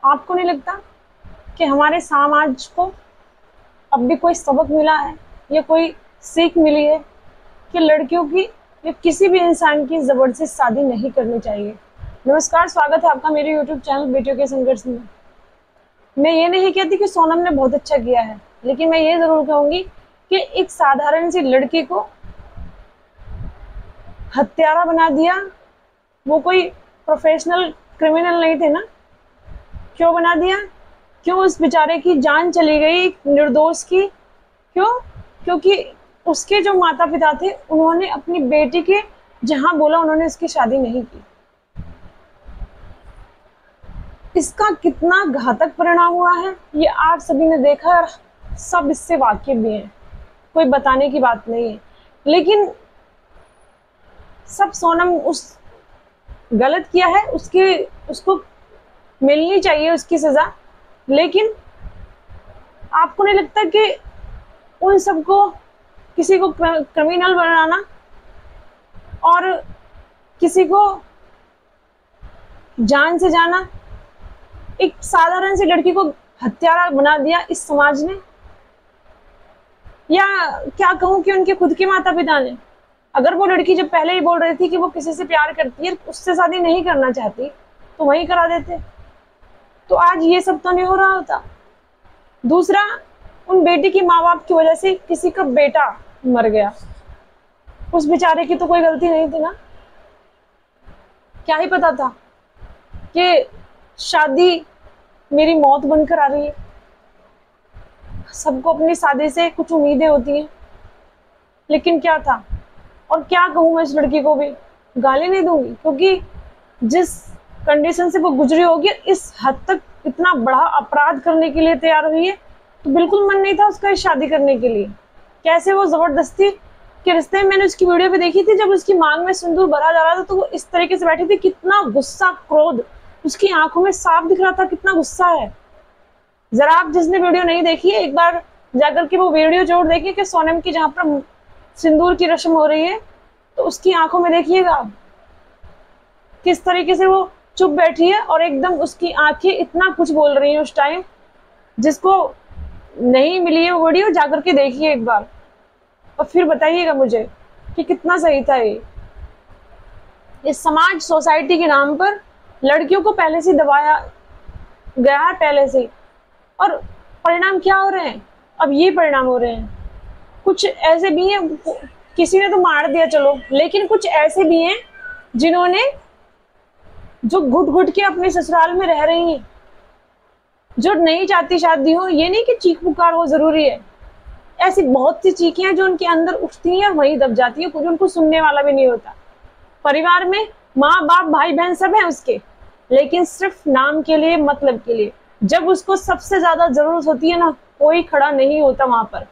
आपको नहीं लगता कि हमारे समाज को अब भी कोई सबक मिला है या कोई सीख मिली है कि लड़कियों की या किसी भी इंसान की जबरदस्ती शादी नहीं करनी चाहिए? नमस्कार, स्वागत है आपका मेरे YouTube चैनल बेटियों के संघर्ष में। मैं ये नहीं कहती कि सोनम ने बहुत अच्छा किया है, लेकिन मैं ये जरूर कहूंगी कि एक साधारण सी लड़की को हत्यारा बना दिया। वो कोई प्रोफेशनल क्रिमिनल नहीं थे ना। क्यों बना दिया? क्यों उस बेचारे की जान चली गई निर्दोष की? क्यों? क्योंकि उसके जो माता पिता थे उन्होंने अपनी बेटी के जहां बोला उन्होंने उसकी शादी नहीं की। इसका कितना घातक परिणाम हुआ है ये आप सभी ने देखा और सब इससे वाकिफ भी हैं। कोई बताने की बात नहीं है, लेकिन सब सोनम उस गलत किया है, उसको मिलनी चाहिए उसकी सजा। लेकिन आपको नहीं लगता कि उन सबको किसी को क्रिमिनल बनाना और किसी को जान से जाना, एक साधारण सी लड़की को हत्यारा बना दिया इस समाज ने? या क्या कहूं कि उनके खुद के माता पिता ने? अगर वो लड़की जब पहले ही बोल रही थी कि वो किसी से प्यार करती है, उससे शादी नहीं करना चाहती, तो वहीं करा देते, तो आज ये सब तो नहीं हो रहा होता। दूसरा, उन बेटी की माँ बाप की वजह से किसी का बेटा मर गया। उस बेचारे की तो कोई गलती नहीं थी ना। क्या ही पता था कि शादी मेरी मौत बनकर आ रही है। सबको अपनी शादी से कुछ उम्मीदें होती हैं, लेकिन क्या था? और क्या कहूँ, मैं इस लड़की को भी गाली नहीं दूंगी, क्योंकि जिस कंडीशन से वो गुजरी होगी, इस हद तक इतना बड़ा अपराध करने के लिए तैयार हुई है, तो बिल्कुल मन नहीं था उसका शादी करने के लिए। कैसे वो जबरदस्ती के रिश्ते में, मैंने उसकी वीडियो भी देखी थी, जब उसकी मांग में सिंदूर भरा जा रहा था तो वो इस तरीके से बैठी थी। कितना गुस्सा, क्रोध उसकी आंखों में साफ दिख रहा था, कितना गुस्सा है। जरा आप जिसने वीडियो नहीं देखी है, एक बार जाकर के वो वीडियो जरूर देखिए कि सोनम की जहां पर सिंदूर की रस्म हो रही है, तो उसकी आंखों में देखिएगा आप किस तरीके से वो चुप बैठी है और एकदम उसकी आंखें इतना कुछ बोल रही हैं उस टाइम। जिसको नहीं मिली है वो वीडियो, जाकर के देखिए एक बार और फिर बताइएगा मुझे कि कितना सही था ये। इस समाज, सोसाइटी के नाम पर लड़कियों को पहले से दबाया गया है, पहले से। और परिणाम क्या हो रहे हैं? अब ये परिणाम हो रहे हैं। कुछ ऐसे भी हैं, किसी ने तो मार दिया चलो, लेकिन कुछ ऐसे भी हैं जिन्होंने, जो घुट घुट के अपने ससुराल में रह रही हैं, जो नहीं चाहती शादी हो। ये नहीं कि चीख पुकार हो जरूरी है, ऐसी बहुत सी चीखें हैं जो उनके अंदर उठती हैं, वहीं दब जाती है, कुछ उनको सुनने वाला भी नहीं होता। परिवार में माँ बाप भाई बहन सब है उसके, लेकिन सिर्फ नाम के लिए, मतलब के लिए। जब उसको सबसे ज्यादा जरूरत होती है ना, कोई खड़ा नहीं होता वहां पर।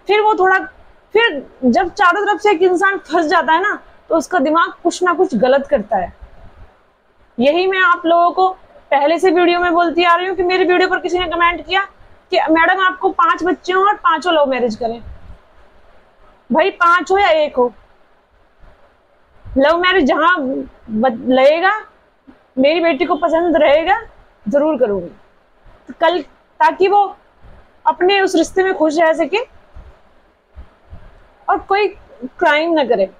फिर जब चारों तरफ से एक इंसान फंस जाता है ना, तो उसका दिमाग कुछ ना कुछ गलत करता है। यही मैं आप लोगों को पहले से वीडियो में बोलती आ रही हूँ कि मेरी वीडियो पर किसी ने कमेंट किया कि मैडम आपको 5 बच्चे हो और 5 लव मैरिज करें। भाई 5 हो या 1 हो, लव मैरिज जहां लगेगा, मेरी बेटी को पसंद रहेगा, जरूर करूंगी। तो कल, ताकि वो अपने उस रिश्ते में खुश रह सके और कोई क्राइम ना करे।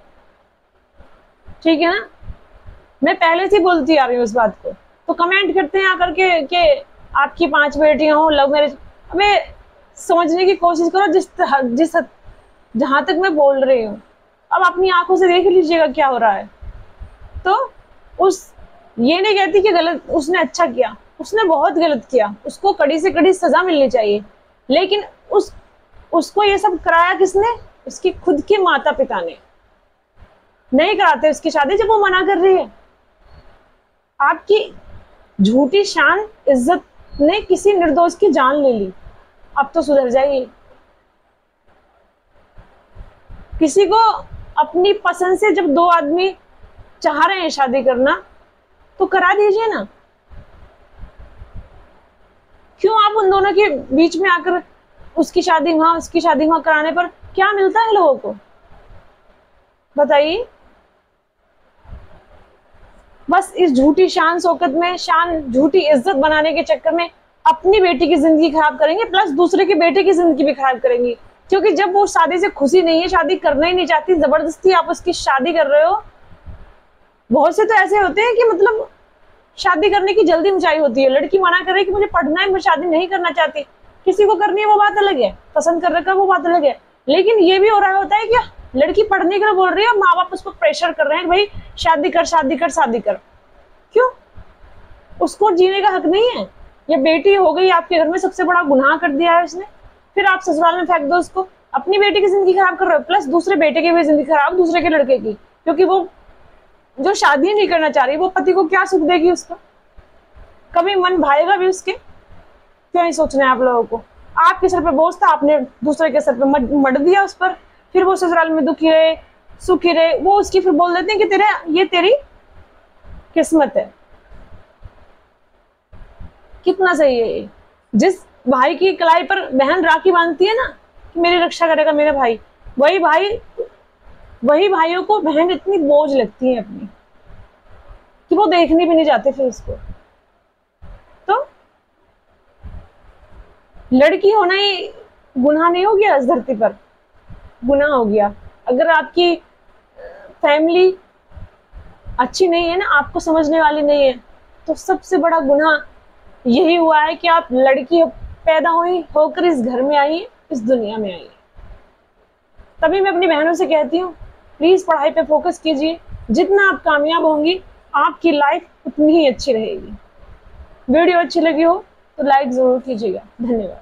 ठीक है ना? मैं पहले से बोलती आ रही हूँ इस बात को। तो कमेंट करते हैं आकर के कि आपकी 5 बेटियां हो, लव मैरिज। हमें समझने की कोशिश करो जिस जहां तक मैं बोल रही हूँ। अब अपनी आंखों से देख लीजिएगा क्या हो रहा है। तो ये नहीं कहती कि गलत उसने अच्छा किया, उसने बहुत गलत किया, उसको कड़ी से कड़ी सजा मिलनी चाहिए। लेकिन उसको ये सब कराया किसने? उसकी खुद के माता पिता ने। नहीं कराते उसकी शादी जब वो मना कर रही है। आपकी झूठी शान इज्जत ने किसी निर्दोष की जान ले ली। अब तो सुधर जाइए। किसी को अपनी पसंद से जब 2 आदमी चाह रहे हैं शादी करना, तो करा दीजिए ना। क्यों आप उन दोनों के बीच में आकर उसकी शादी वहां कराने पर क्या मिलता है लोगों को? बताइए। बस इस झूठी शान शौकत में, झूठी इज्जत बनाने के चक्कर में अपनी बेटी की जिंदगी खराब करेंगे, प्लस दूसरे के बेटे की जिंदगी भी खराब करेंगी। क्योंकि जब वो शादी से खुशी नहीं है, शादी करना ही नहीं चाहती, जबरदस्ती आप उसकी शादी कर रहे हो। बहुत से तो ऐसे होते हैं कि मतलब शादी करने की जल्दी ऊंचाई होती है, लड़की मना करे कि मुझे पढ़ना है, मैं शादी नहीं करना चाहती, किसी को करनी है वो बात अलग है, पसंद कर रखा वो बात अलग है। लेकिन ये भी हो रहा होता है कि लड़की पढ़ने के लिए बोल रही है, माँ बाप उसको प्रेशर कर रहे हैं, भाई शादी कर शादी कर शादी कर। क्यों? उसको जीने का हक नहीं है? ये बेटी हो गई आपके घर में, सबसे बड़ा गुनाह कर दिया है उसने, फिर आप ससुराल में फेंक दो उसको। अपनी बेटी की जिंदगी खराब कर रहे हो, प्लस दूसरे बेटे की भी जिंदगी खराब, दूसरे के लड़के की, क्योंकि वो जो शादी नहीं करना चाह रही वो पति को क्या सुख देगी उसका? कभी मन भाएगा भी उसके? क्यों नहीं सोचना है आप लोगों को? आपके सर पे बोझ था, आपने दूसरे के सर पे मड दिया उस पर, फिर वो ससुराल में दुखी रहे सुखी रहे। वो उसकी फिर बोल देते हैं कि ये तेरी किस्मत है। कितना सही है ये? जिस भाई की कलाई पर बहन राखी बांधती है ना कि मेरी रक्षा करेगा मेरा भाई, वही भाइयों को बहन इतनी बोझ लगती है अपनी कि वो देखने भी नहीं जाते फिर उसको। तो लड़की होना ही गुनाह नहीं हो गया इस धरती पर? गुनाह हो गया। अगर आपकी फैमिली अच्छी नहीं है ना, आपको समझने वाली नहीं है, तो सबसे बड़ा गुनाह यही हुआ है कि आप लड़की पैदा हुई होकर इस घर में आई, इस दुनिया में आई। तभी मैं अपनी बहनों से कहती हूँ, प्लीज पढ़ाई पे फोकस कीजिए, जितना आप कामयाब होंगी आपकी लाइफ उतनी ही अच्छी रहेगी। वीडियो अच्छी लगी हो तो लाइक जरूर कीजिएगा। धन्यवाद।